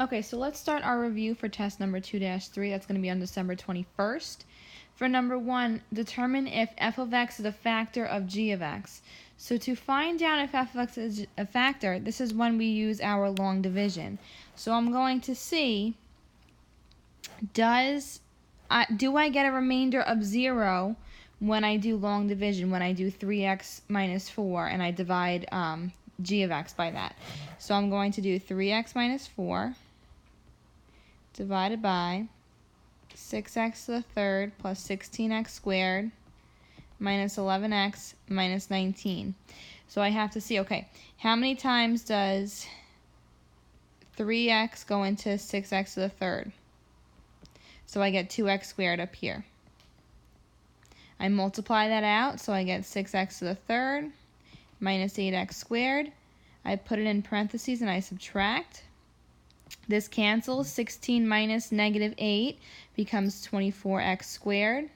Okay, so let's start our review for test number 2-3. That's going to be on December 21st. For number 1, determine if f of x is a factor of g of x. So to find out if f of x is a factor, this is when we use our long division. So I'm going to see, do I get a remainder of 0 when I do long division, when I do 3x minus 4 and I divide g of x by that. So I'm going to do 3x minus 4 divided by 6x to the third plus 16x squared minus 11x minus 19. So I have to see, okay, how many times does 3x go into 6x to the third? So I get 2x squared up here. I multiply that out, so I get 6x to the third minus 8x squared. I put it in parentheses and I subtract. This cancels. 16 minus negative 8 becomes 24x squared.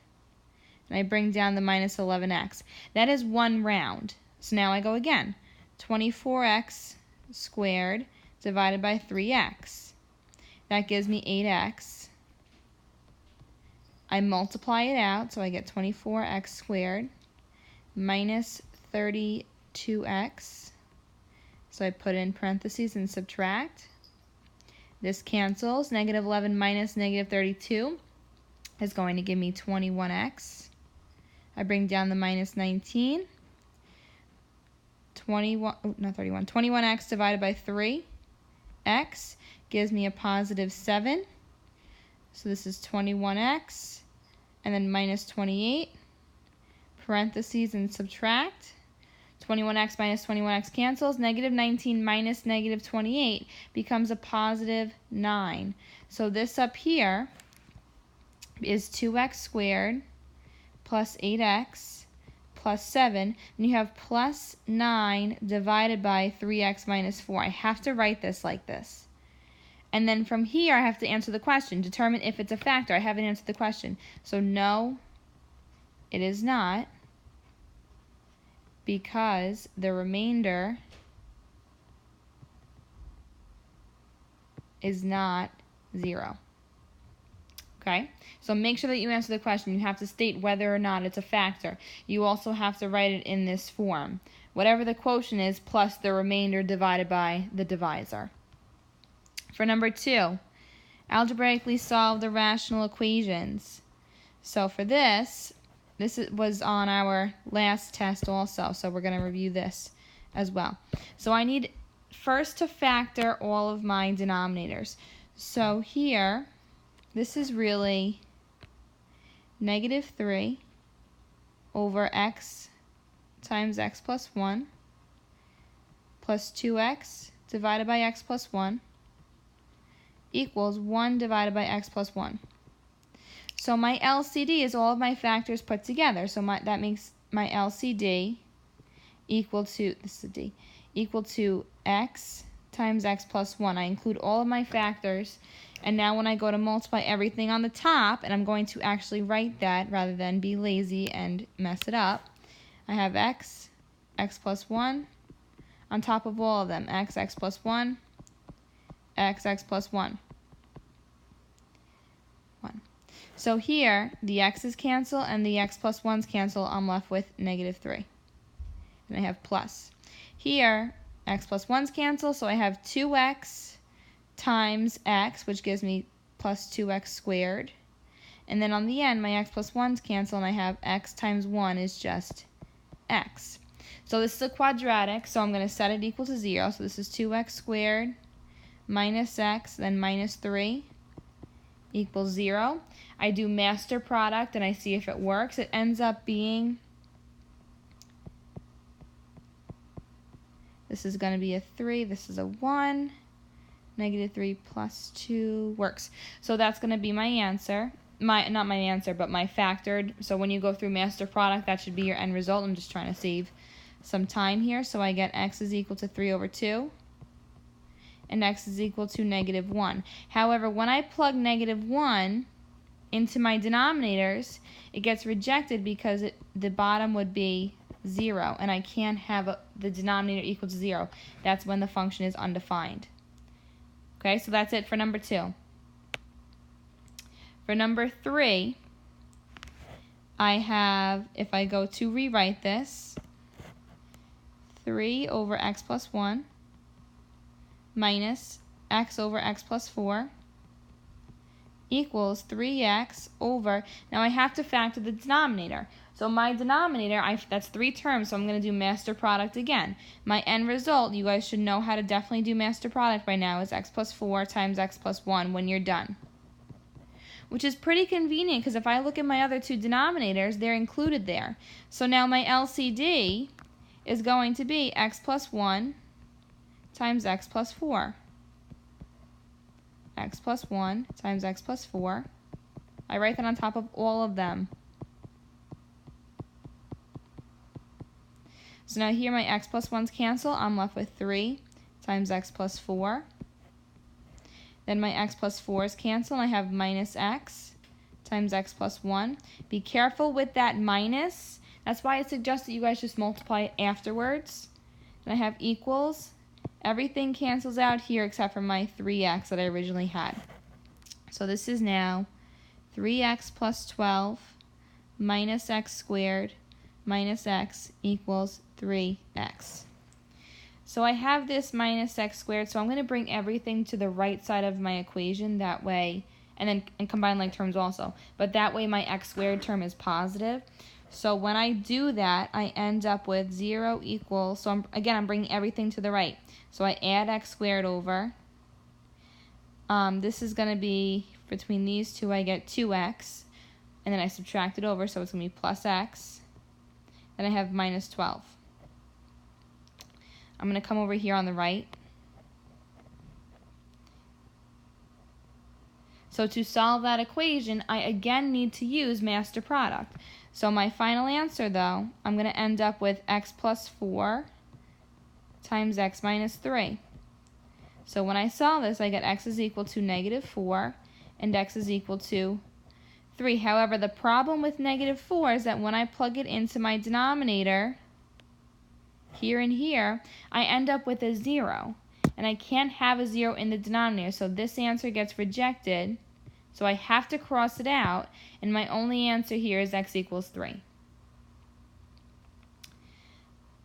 And I bring down the minus 11x. That is one round. So now I go again. 24x squared divided by 3x. That gives me 8x. I multiply it out, so I get 24x squared minus 32x. So I put in parentheses and subtract. This cancels. Negative 11 minus negative 32 is going to give me 21x. I bring down the minus 19. 21x divided by 3x gives me a positive 7. So this is 21x, and then minus 28, parentheses and subtract. 21x minus 21x cancels. Negative 19 minus negative 28 becomes a positive 9. So this up here is 2x squared plus 8x plus 7. And you have plus 9 divided by 3x minus 4. I have to write this like this. And then from here, I have to answer the question. Determine if it's a factor. I haven't answered the question. So no, it is not, because the remainder is not 0. Okay? So make sure that you answer the question. You have to state whether or not it's a factor. You also have to write it in this form. Whatever the quotient is plus the remainder divided by the divisor. For number 2, algebraically solve the rational equations. So for this was on our last test also, so we're going to review this as well. So I need first to factor all of my denominators. So here, this is really negative 3 over x times x plus 1 plus 2x divided by x plus 1 equals 1 divided by x plus 1. So my LCD is all of my factors put together. So that makes my LCD equal to, this is a D, equal to x times x plus 1. I include all of my factors. And now when I go to multiply everything on the top, and I'm going to actually write that rather than be lazy and mess it up, I have x plus 1 on top of all of them. X plus 1, x plus 1. So here, the x's cancel and the x plus 1's cancel. I'm left with negative 3. And I have plus. Here, x plus 1's cancel, so I have 2x times x, which gives me plus 2x squared. And then on the end, my x plus 1's cancel, and I have x times 1 is just x. So this is a quadratic, so I'm going to set it equal to 0. So this is 2x squared minus x, then minus 3 equals 0. I do master product and I see if it works. It ends up being, this is going to be a 3, this is a 1, negative 3 plus 2 works. So that's going to be my answer. Not my answer, but my factored. So when you go through master product, that should be your end result. I'm just trying to save some time here. So I get x is equal to 3 over 2. And x is equal to negative 1. However, when I plug negative 1 into my denominators, it gets rejected because the bottom would be 0, and I can't have the denominator equal to 0. That's when the function is undefined. Okay, so that's it for number 2. For number 3, I have, if I go to rewrite this, 3 over x plus 1 minus x over x plus 4 equals 3x over, now I have to factor the denominator. So my denominator, that's 3 terms, so I'm going to do master product again. My end result, you guys should know how to definitely do master product by now, is x plus 4 times x plus 1 when you're done. Which is pretty convenient, because if I look at my other 2 denominators, they're included there. So now my LCD is going to be x plus 1 times x plus 4. X plus 1 times x plus 4. I write that on top of all of them. So now here my x plus 1's cancel. I'm left with 3 times x plus 4. Then my x plus 4's cancel, and I have minus x times x plus 1. Be careful with that minus. That's why I suggest that you guys just multiply it afterwards. And I have equals. Everything cancels out here except for my 3x that I originally had. So this is now 3x plus 12 minus x squared minus x equals 3x. So I have this minus x squared, so I'm going to bring everything to the right side of my equation that way, and combine like terms also. But that way my x squared term is positive. So when I do that, I end up with 0 equals, so I'm bringing everything to the right. So I add x squared over. This is going to be, between these two, I get 2x. And then I subtract it over, so it's going to be plus x. Then I have minus 12. I'm going to come over here on the right. So to solve that equation, I again need to use master product. So my final answer, though, I'm going to end up with x plus 4 times x minus 3. So when I solve this, I get x is equal to negative 4 and x is equal to 3. However, the problem with negative 4 is that when I plug it into my denominator, here and here, I end up with a 0. And I can't have a 0 in the denominator, so this answer gets rejected. So I have to cross it out, and my only answer here is x equals 3.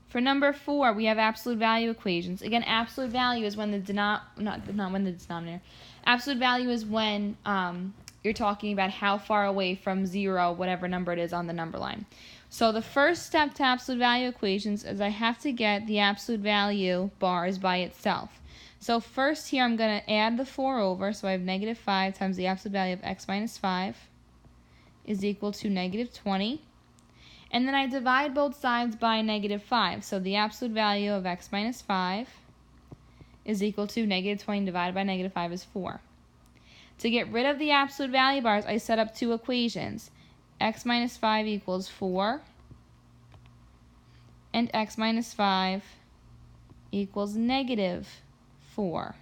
For number 4, we have absolute value equations. Again, absolute value is when absolute value is when you're talking about how far away from 0, whatever number it is on the number line. So the first step to absolute value equations is I have to get the absolute value bars by itself. So first here I'm going to add the 4 over, so I have negative 5 times the absolute value of x minus 5 is equal to negative 20. And then I divide both sides by negative 5. So the absolute value of x minus 5 is equal to negative 20 divided by negative 5 is 4. To get rid of the absolute value bars, I set up 2 equations. X minus 5 equals 4, and x minus 5 equals negative 4.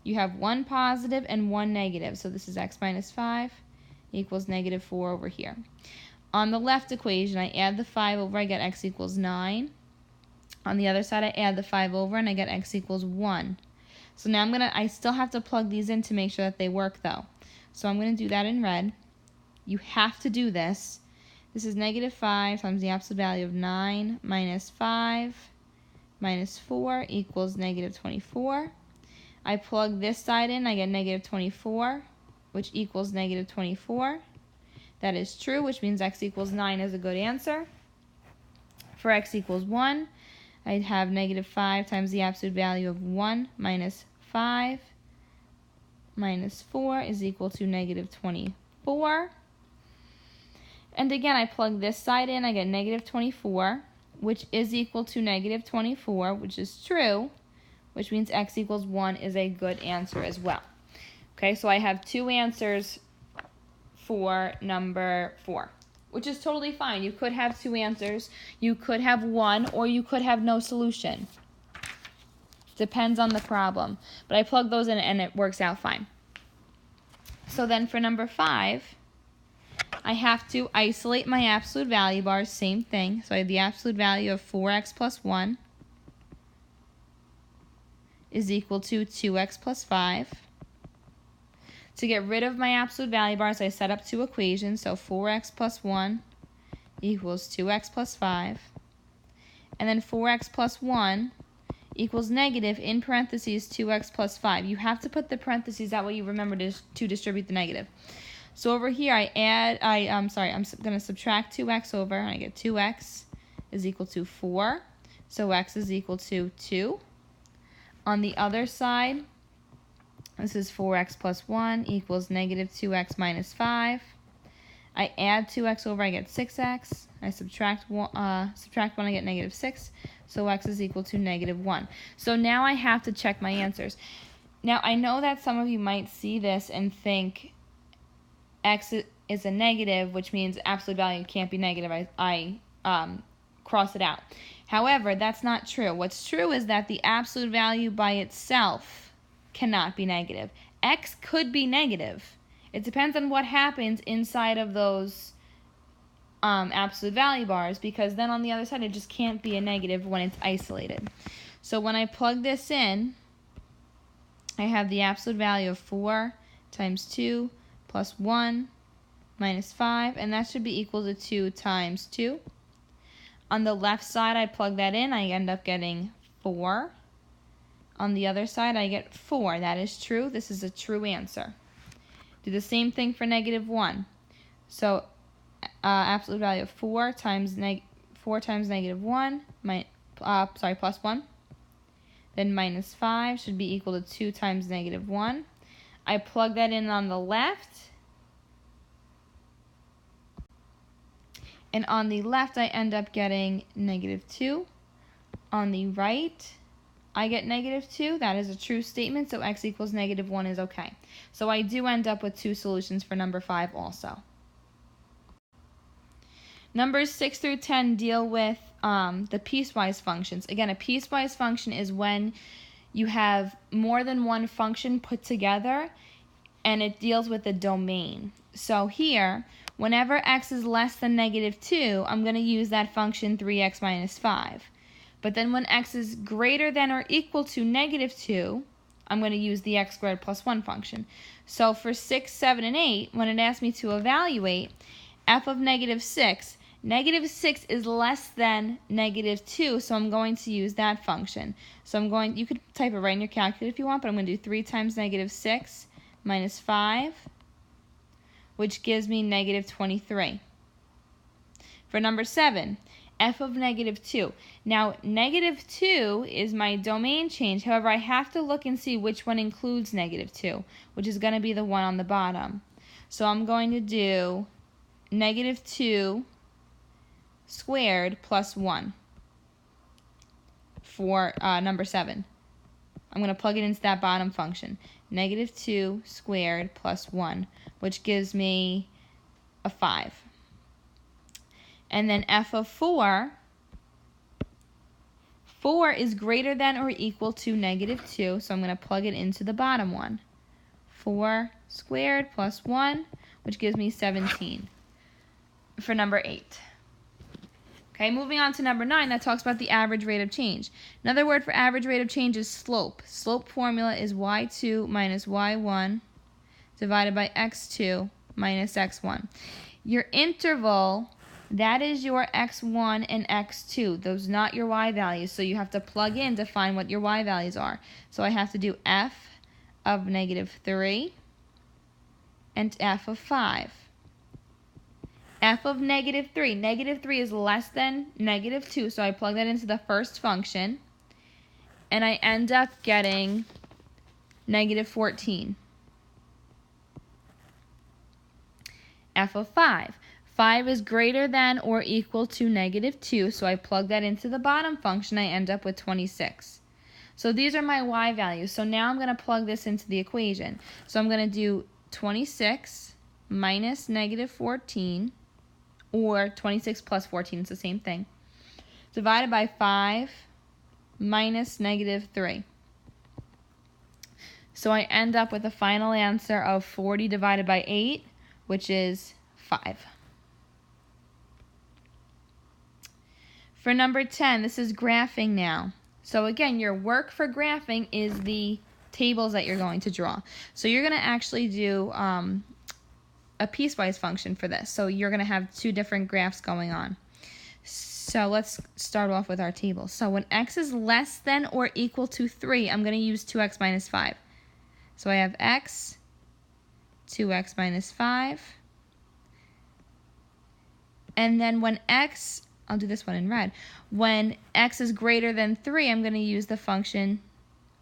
You have one positive and one negative, so this is x minus 5 equals negative 4 over here. On the left equation, I add the 5 over, I get x equals 9. On the other side, I add the 5 over, and I get x equals 1. So now I still have to plug these in to make sure that they work, though. So I'm going to do that in red. You have to do this. This is negative 5 times the absolute value of 9 minus 5 minus 4 equals negative 24. I plug this side in, I get negative 24, which equals negative 24. That is true, which means x equals 9 is a good answer. For x equals 1, I'd have negative 5 times the absolute value of 1 minus 5 minus 4 is equal to negative 24. And again, I plug this side in, I get negative 24, which is equal to negative 24, which is true, which means x equals 1 is a good answer as well. Okay, so I have 2 answers for number 4, which is totally fine. You could have 2 answers, you could have 1, or you could have no solution. Depends on the problem. But I plug those in and it works out fine. So then for number 5, I have to isolate my absolute value bars, same thing. So I have the absolute value of 4x plus 1 is equal to 2x plus 5. To get rid of my absolute value bars, I set up two equations. So 4x plus 1 equals 2x plus 5. And then 4x plus 1 equals negative, in parentheses, 2x plus 5. You have to put the parentheses, that way you remember to distribute the negative. So over here, I'm going to subtract 2x over, and I get 2x is equal to 4. So x is equal to 2. On the other side, this is 4x plus 1 equals negative 2x minus 5. I add 2x over, I get 6x. I subtract 1, I get negative 6. So x is equal to negative 1. So now I have to check my answers. Now I know that some of you might see this and think x is a negative, which means absolute value can't be negative. I cross it out. However, that's not true. What's true is that the absolute value by itself cannot be negative. X could be negative. It depends on what happens inside of those absolute value bars, because then on the other side it just can't be a negative when it's isolated. So when I plug this in, I have the absolute value of 4 times 2 plus 1 minus 5, and that should be equal to 2 times 2. On the left side, I plug that in, I end up getting 4. On the other side, I get 4. That is true. This is a true answer. Do the same thing for negative 1. So absolute value of 4 times negative 1, plus 1. Then minus 5 should be equal to 2 times negative 1. I plug that in on the left. And on the left, I end up getting negative 2. On the right, I get negative 2. That is a true statement, so x equals negative 1 is okay. So I do end up with two solutions for number 5 also. Numbers 6 through 10 deal with the piecewise functions. Again, a piecewise function is when you have more than one function put together, and it deals with the domain. So here, whenever x is less than negative 2, I'm going to use that function 3x minus 5. But then when x is greater than or equal to negative 2, I'm going to use the x squared plus 1 function. So for 6, 7, and 8, when it asks me to evaluate f of negative 6 is less than negative 2, so I'm going to use that function. So you could type it right in your calculator if you want, but I'm going to do 3 times negative 6 minus 5, which gives me negative 23. For number 7, f of negative 2. Now, negative 2 is my domain change. However, I have to look and see which one includes negative 2, which is going to be the one on the bottom. So I'm going to do negative 2 squared plus 1 for number 7. I'm going to plug it into that bottom function. Negative 2 squared plus 1, which gives me a 5. And then f of 4 is greater than or equal to negative 2, so I'm going to plug it into the bottom one. 4 squared plus 1, which gives me 17 for number 8. Okay, moving on to number 9, that talks about the average rate of change. Another word for average rate of change is slope. Slope formula is y2 minus y1 divided by x2 minus x1. Your interval, that is your x1 and x2. Those are not your y values, so you have to plug in to find what your y values are. So I have to do f of negative 3 and f of 5. F of negative 3. Negative 3 is less than negative 2, so I plug that into the first function, and I end up getting negative 14. F of 5. 5 is greater than or equal to negative 2, so I plug that into the bottom function. I end up with 26. So these are my y values. So now I'm going to plug this into the equation. So I'm going to do 26 minus negative 14, or 26 plus 14, it's the same thing, divided by 5 minus negative 3. So I end up with a final answer of 40 divided by 8, which is 5. For number 10, this is graphing now. So again, your work for graphing is the tables that you're going to draw. So you're going to actually do a piecewise function for this. So you're going to have two different graphs going on. So let's start off with our table. So when x is less than or equal to 3, I'm going to use 2x minus 5. So I have x, 2x minus 5. And then when x, I'll do this one in red. When x is greater than 3, I'm going to use the function,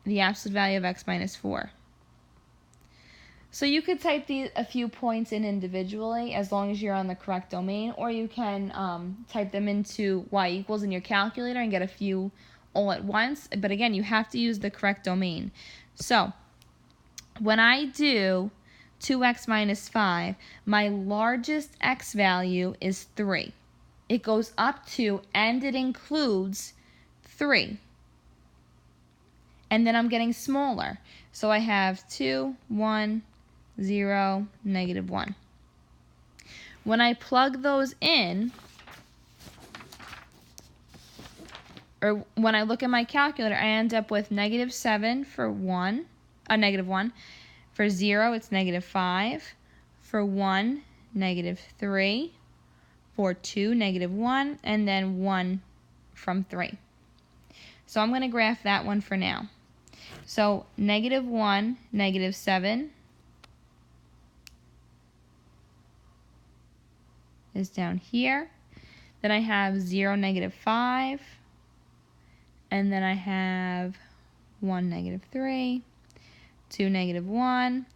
the absolute value of x minus 4. So you could type a few points in individually as long as you're on the correct domain, or you can type them into y equals in your calculator and get a few all at once. But again, you have to use the correct domain. So when I do 2x minus 5, my largest x value is 3. It goes up to, and it includes 3. And then I'm getting smaller. So I have 2, 1, 0, negative 1. When I plug those in, or when I look at my calculator, I end up with negative 7 for negative 1. For 0, it's negative 5. For 1, negative 3. For 2, negative 1. And then 1 from 3. So I'm going to graph that one for now. So negative 1, negative 7 is down here. Then I have 0, negative 5. And then I have 1, negative 3. 2, negative 1.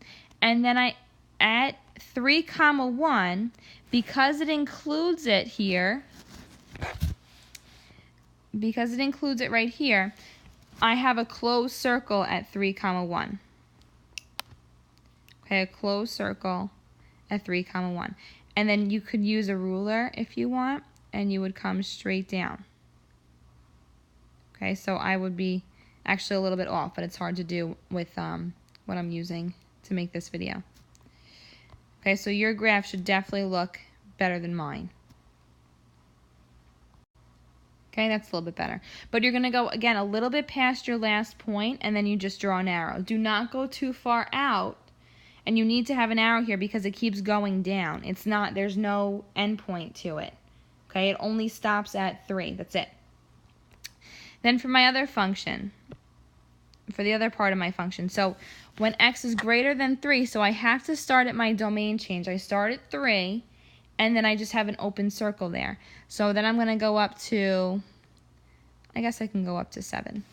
And then I at 3, comma 1, because it includes it here, because it includes it right here, I have a closed circle at 3, comma 1. Okay, a closed circle at 3, comma 1. And then you could use a ruler if you want, and you would come straight down. Okay, so I would be actually a little bit off, but it's hard to do with what I'm using to make this video. Okay, so your graph should definitely look better than mine. Okay, that's a little bit better. But you're going to go, again, a little bit past your last point, and then you just draw an arrow. Do not go too far out, and you need to have an arrow here because it keeps going down. It's not, there's no end point to it. Okay, it only stops at 3. That's it. Then for my other function, for the other part of my function, so when x is greater than 3, so I have to start at my domain change. I start at 3, and then I just have an open circle there. So then I'm going to go up to, I guess I can go up to 7.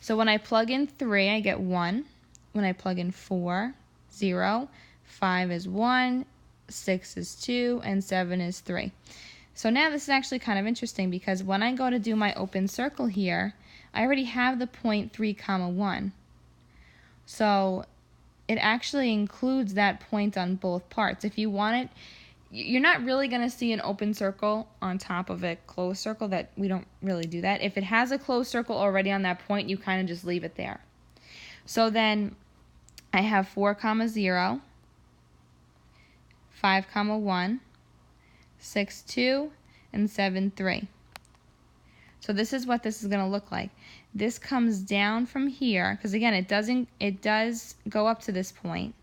So when I plug in 3, I get 1. When I plug in 4, 0. 5 is 1. 6 is 2. And 7 is 3. So now this is actually kind of interesting because when I go to do my open circle here, I already have the point 3, comma 1. So it actually includes that point on both parts. If you want it, you're not really going to see an open circle on top of a closed circle. That we don't really do that. If it has a closed circle already on that point, you kind of just leave it there. So then I have 4, comma 0, 5, comma 1, 6, 2, and 7, 3. So this is what this is going to look like. This comes down from here, because again, it does go up to this point,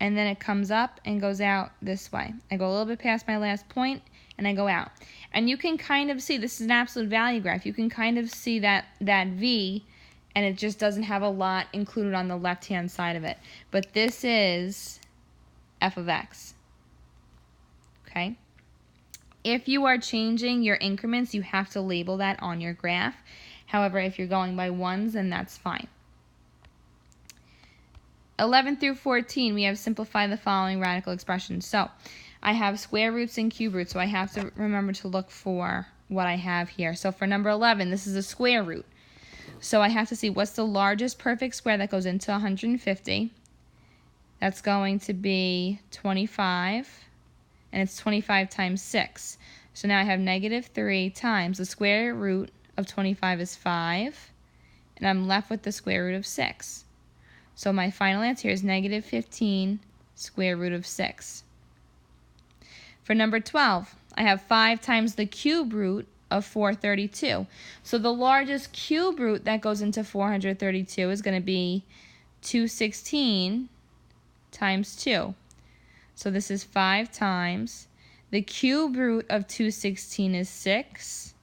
and then it comes up and goes out this way. I go a little bit past my last point, and I go out. And you can kind of see, this is an absolute value graph. You can kind of see that V, and it just doesn't have a lot included on the left-hand side of it. But this is f of x. Okay? If you are changing your increments, you have to label that on your graph. However, if you're going by ones, then that's fine. 11 through 14, we have simplify the following radical expressions. So I have square roots and cube roots, so I have to remember to look for what I have here. So for number 11, this is a square root. So I have to see what's the largest perfect square that goes into 150. That's going to be 25. And it's 25 times 6. So now I have negative 3 times the square root of 25 is 5. And I'm left with the square root of 6. So my final answer here is negative 15 square root of 6. For number 12, I have 5 times the cube root of 432. So the largest cube root that goes into 432 is going to be 216 times 2. So this is 5 times. The cube root of 216 is 6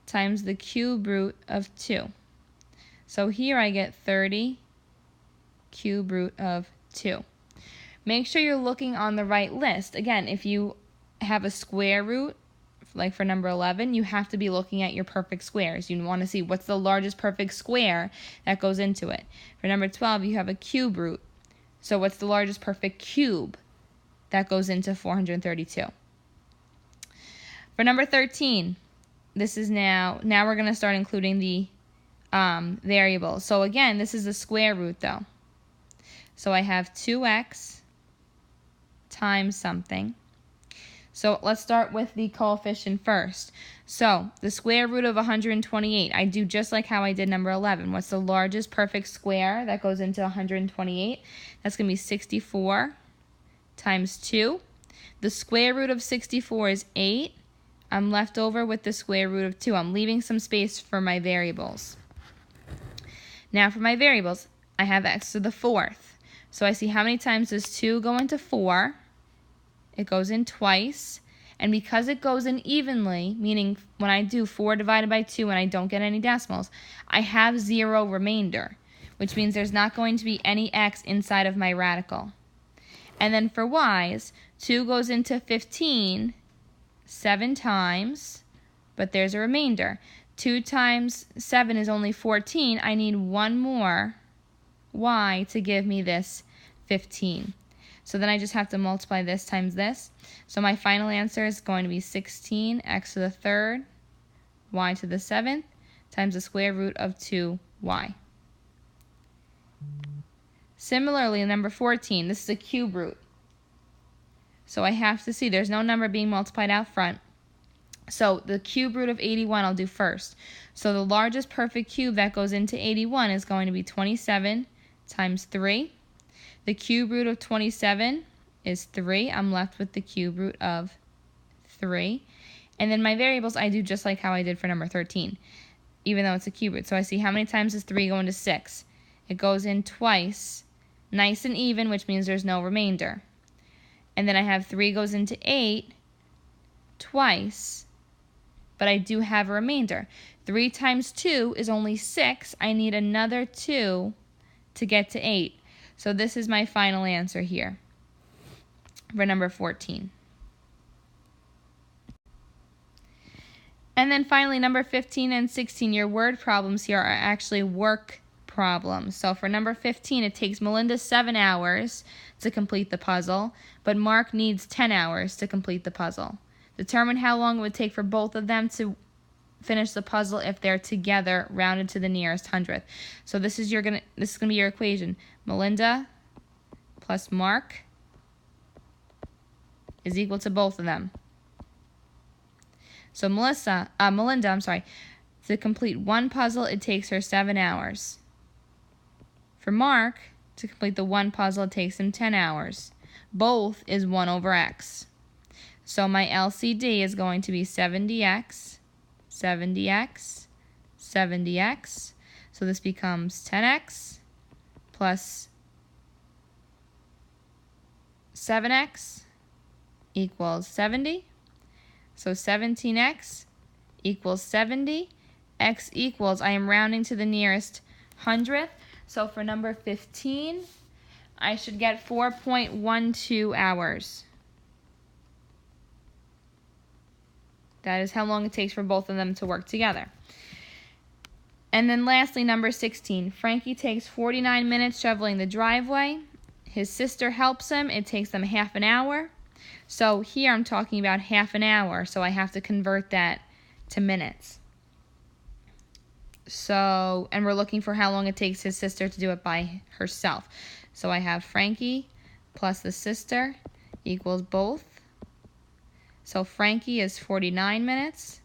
times the cube root of 2. So here I get 30 cube root of 2. Make sure you're looking on the right list. Again, if you have a square root, like for number 11, you have to be looking at your perfect squares. You want to see what's the largest perfect square that goes into it. For number 12, you have a cube root. So what's the largest perfect cube that goes into 432? For number 13, this is now we're going to start including the variables. So again, this is the square root though. So I have 2x times something. So let's start with the coefficient first. So the square root of 128, I do just like how I did number 11. What's the largest perfect square that goes into 128? That's going to be 64 times 2. The square root of 64 is 8. I'm left over with the square root of 2. I'm leaving some space for my variables. Now for my variables, I have x to the 4th. So I see how many times does 2 go into 4? It goes in twice. And because it goes in evenly, meaning when I do 4 divided by 2 and I don't get any decimals, I have 0 remainder, which means there's not going to be any x inside of my radical. And then for y's, 2 goes into 15 7 times, but there's a remainder. 2 times 7 is only 14. I need one more y to give me this 15. So then I just have to multiply this times this. So my final answer is going to be 16 x to the 3rd, y to the 7th, times the square root of 2y. Similarly, in number 14, this is a cube root. So I have to see there's no number being multiplied out front. So the cube root of 81 I'll do first. So the largest perfect cube that goes into 81 is going to be 27 times 3. The cube root of 27 is 3. I'm left with the cube root of 3. And then my variables I do just like how I did for number 13, even though it's a cube root. So I see how many times does 3 go into 6. It goes in twice, nice and even, which means there's no remainder. And then I have 3 goes into 8 twice, but I do have a remainder. 3 times 2 is only 6. I need another 2 to get to 8. So this is my final answer here for number 14. And then finally, number 15 and 16, your word problems here are actually work problems. So for number 15, it takes Melinda 7 hours to complete the puzzle, but Mark needs 10 hours to complete the puzzle. Determine how long it would take for both of them to finish the puzzle if they're together, rounded to the nearest hundredth. So this is gonna be your equation. Melinda plus Mark is equal to both of them. So Melinda, to complete one puzzle, it takes her 7 hours. For Mark, to complete the one puzzle, it takes him 10 hours. Both is 1 over x. So my LCD is going to be 70x, 70x, 70x. So this becomes 10x plus 7x equals 70. So 17x equals 70. X equals, I am rounding to the nearest hundredth. So for number 15, I should get 4.12 hours. That is how long it takes for both of them to work together. And then lastly, number 16. Frankie takes 49 minutes shoveling the driveway. His sister helps him. It takes them half an hour. So here I'm talking about half an hour, so I have to convert that to minutes. So, and we're looking for how long it takes his sister to do it by herself. So I have Frankie plus the sister equals both. So Frankie is 49 minutes.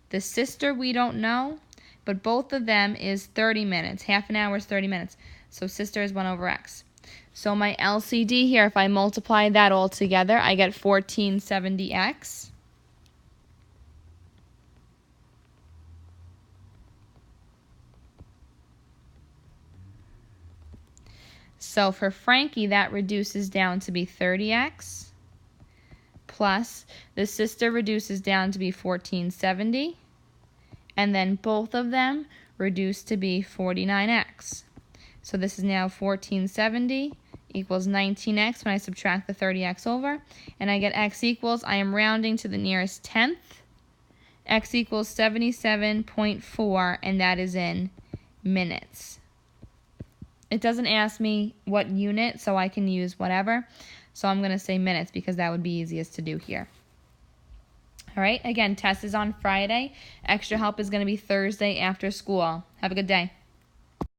The sister we don't know, but both of them is 30 minutes. Half an hour is 30 minutes. So sister is 1 over x. So my LCD here, if I multiply that all together, I get 1470x. So for Frankie, that reduces down to be 30x, plus the sister reduces down to be 1470, and then both of them reduce to be 49x. So this is now 1470 equals 19x when I subtract the 30x over, and I get x equals, I am rounding to the nearest tenth, x equals 77.4, and that is in minutes. It doesn't ask me what unit, so I can use whatever. So I'm going to say minutes because that would be easiest to do here. All right, again, test is on Friday. Extra help is going to be Thursday after school. Have a good day.